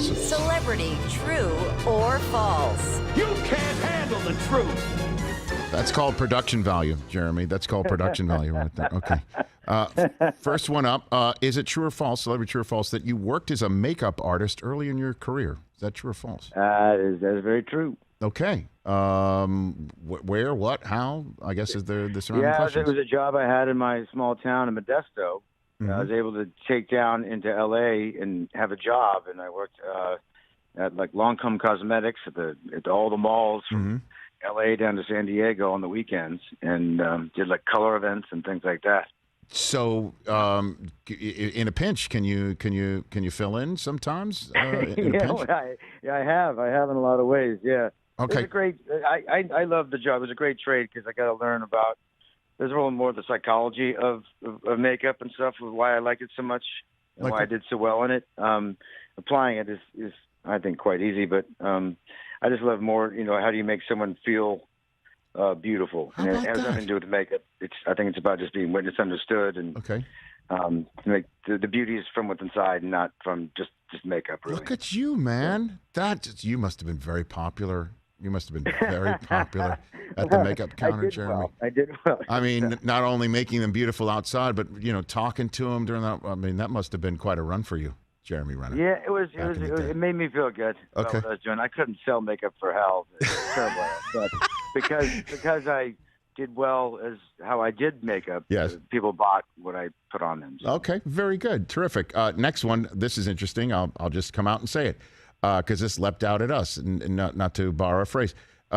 Awesome. Celebrity, true or false? You can't handle the truth. That's called production value, Jeremy. That's called production value right there. Okay. First one up. Is it true or false, celebrity true or false, that you worked as a makeup artist early in your career? Is that true or false? That is very true. Okay. Where, what, how? I guess is the surrounding Yeah, questions. it was a job I had in my small town in Modesto. Mm-hmm. I was able to take down into L.A. and have a job, and I worked at like Lancome Cosmetics at all the malls from L.A. down to San Diego on the weekends, and did like color events and things like that. So, in a pinch, can you fill in sometimes? In a pinch? I have in a lot of ways. Yeah. Okay. It was a great. I love the job. It was a great trade because I got to learn about. There's a little more the psychology of makeup and stuff, why I like it so much, and why I did so well in it. Applying it is I think quite easy, but I just love more. How do you make someone feel beautiful? And it has nothing to do with the makeup. I think it's about just being misunderstood and to make the beauty is from what's inside, and not from just makeup. Really. Look at you, man! You must have been very popular. You must have been very popular at the makeup counter, Jeremy. I did well. I mean, not only making them beautiful outside, but talking to them during that. I mean, that must have been quite a run for you, Jeremy Renner. Yeah, it was. It made me feel good. Okay. What I was doing. I couldn't sell makeup for hell. It was terrible, but because I did well as how I did makeup. Yes. People bought what I put on them. So. Okay, very good, terrific. Next one. This is interesting. I'll just come out and say it because this leapt out at us, and not to borrow a phrase.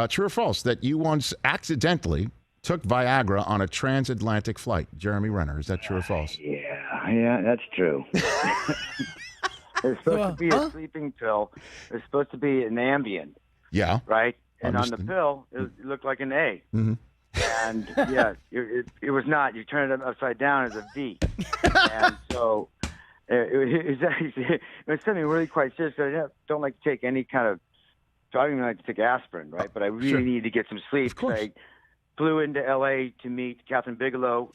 True or false that you once accidentally took Viagra on a transatlantic flight? Jeremy Renner, is that true or false? Yeah, that's true. It's supposed to be a sleeping pill. It's supposed to be an Ambien. Yeah. Right? And on the pill, it looked like an A. Mm-hmm. And, yeah, it was not. You turn it upside down as a V. And so it was something really quite serious. I don't like to take any kind of – I don't even like to take aspirin, right? But I really needed to get some sleep. Of course. I flew into L.A. to meet Catherine Bigelow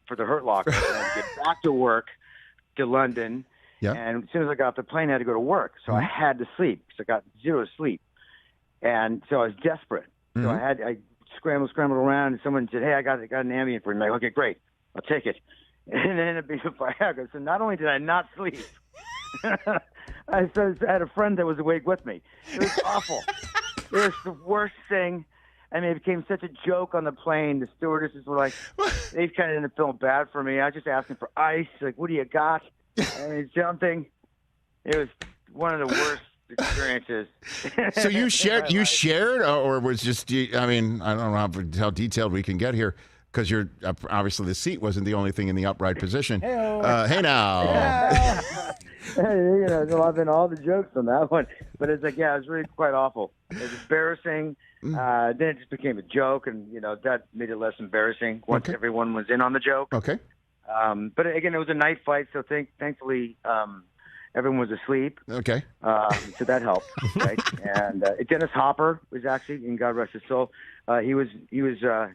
for the Hurt Locker. And I had to get back to work to London. Yeah. And as soon as I got off the plane, I had to go to work. So I had to sleep because I got zero sleep. And so I was desperate. So I scrambled around, and someone said, "Hey, I got an Ambien for you." I'm like, "Okay, great, I'll take it." And it ended up being a Viagra. So not only did I not sleep, I had a friend that was awake with me. It was awful. It was the worst thing. I mean, it became such a joke on the plane. The stewardesses were like, they kind of ended up feeling bad for me. I was just asking for ice. Like, what do you got? I mean, something. It was one of the worst experiences. So you shared, or was just? I mean, I don't know how detailed we can get here, because you're obviously the seat wasn't the only thing in the upright position. Hey now. Hey, I've been all the jokes on that one, but it's like, it was really quite awful. It was embarrassing. Then it just became a joke, and that made it less embarrassing once everyone was in on the joke. Okay. But again, it was a night flight, so thankfully everyone was asleep. Okay. So that helped, right? And Dennis Hopper was actually, and God rest his soul, he was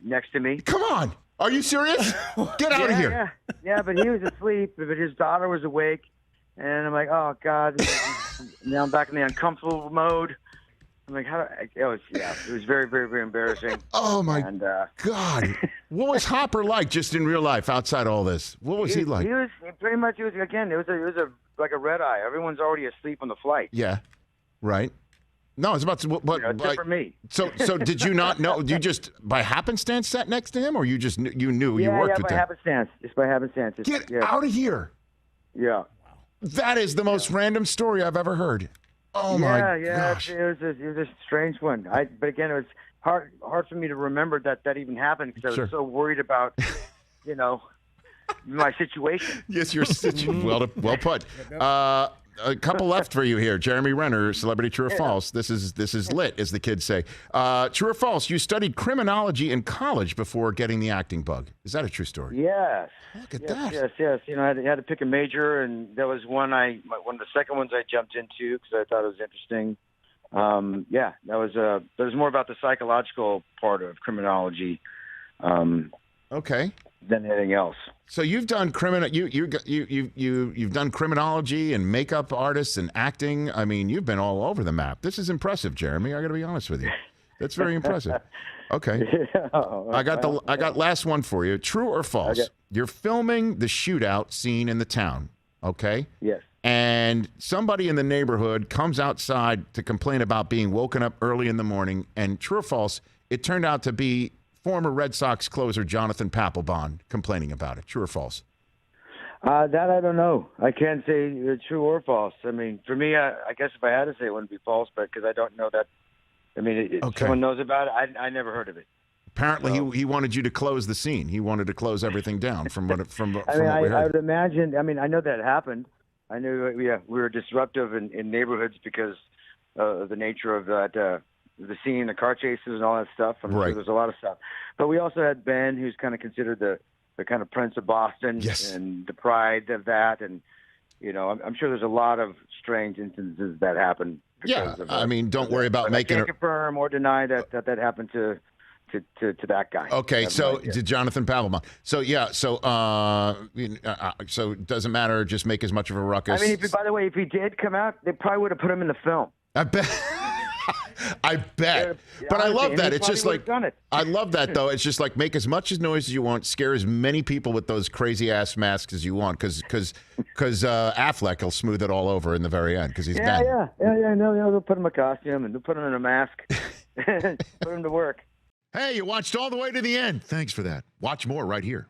next to me. Come on, are you serious? Get out of here. Yeah, but he was asleep, but his daughter was awake, and I'm like, oh God, now I'm back in the uncomfortable mode. I'm like, it was very, very, very embarrassing. Oh my God. What was Hopper like just in real life outside all this? What was he like? He was like a red eye. Everyone's already asleep on the flight. Yeah. Right. No, it's about to, but except for me. So did you not know? You just by happenstance sat next to him, or you just knew you worked with him? Just by happenstance. Get out of here. Yeah. That is the most random story I've ever heard. Oh my gosh! It was a strange one. But again, it was hard for me to remember that even happened because I was so worried about, my situation. Yes, your situation. Well put. A couple left for you here. Jeremy Renner, celebrity true or false. This is lit, as the kids say. True or false? You studied criminology in college before getting the acting bug. Is that a true story? Yes. Look at that. Yes. I had to pick a major, and that was one of the second ones I jumped into because I thought it was interesting. That was more about the psychological part of criminology. Okay. than anything else. So you've done you've done criminology and makeup artists and acting. I mean, you've been all over the map. This is impressive, Jeremy. I got to be honest with you. That's very impressive. Okay. I got last one for you. True or false? Okay. You're filming the shootout scene in the town, okay? Yes. And somebody in the neighborhood comes outside to complain about being woken up early in the morning, and true or false, it turned out to be former Red Sox closer Jonathan Papelbon complaining about it. True or false? That I don't know. I can't say true or false. I mean, for me, I guess if I had to say it wouldn't be false, but because I don't know that. I mean, someone knows about it. I never heard of it. Apparently, he wanted you to close the scene. He wanted to close everything down from what what we heard. I would imagine. I mean, I know that happened. I knew. We were disruptive in neighborhoods because of the nature of that, the scene, the car chases, and all that stuff. I'm sure there's a lot of stuff. But we also had Ben, who's kind of considered the kind of Prince of Boston, and the pride of that. And I'm sure there's a lot of strange instances that happen. Yeah, I mean, don't worry about making it. I can't confirm or deny that happened to that guy. Okay, so to Jonathan Papelbon. So so it doesn't matter. Just make as much of a ruckus. I mean, by the way, if he did come out, they probably would have put him in the film. I bet. I bet. But I love that. It's just like I love that though. It's just like make as much noise as you want, scare as many people with those crazy ass masks as you want, because Affleck will smooth it all over in the very end because he's Ben. Yeah. No, they'll put him in a costume and they'll put him in a mask, put him to work. Hey, you watched all the way to the end. Thanks for that. Watch more right here.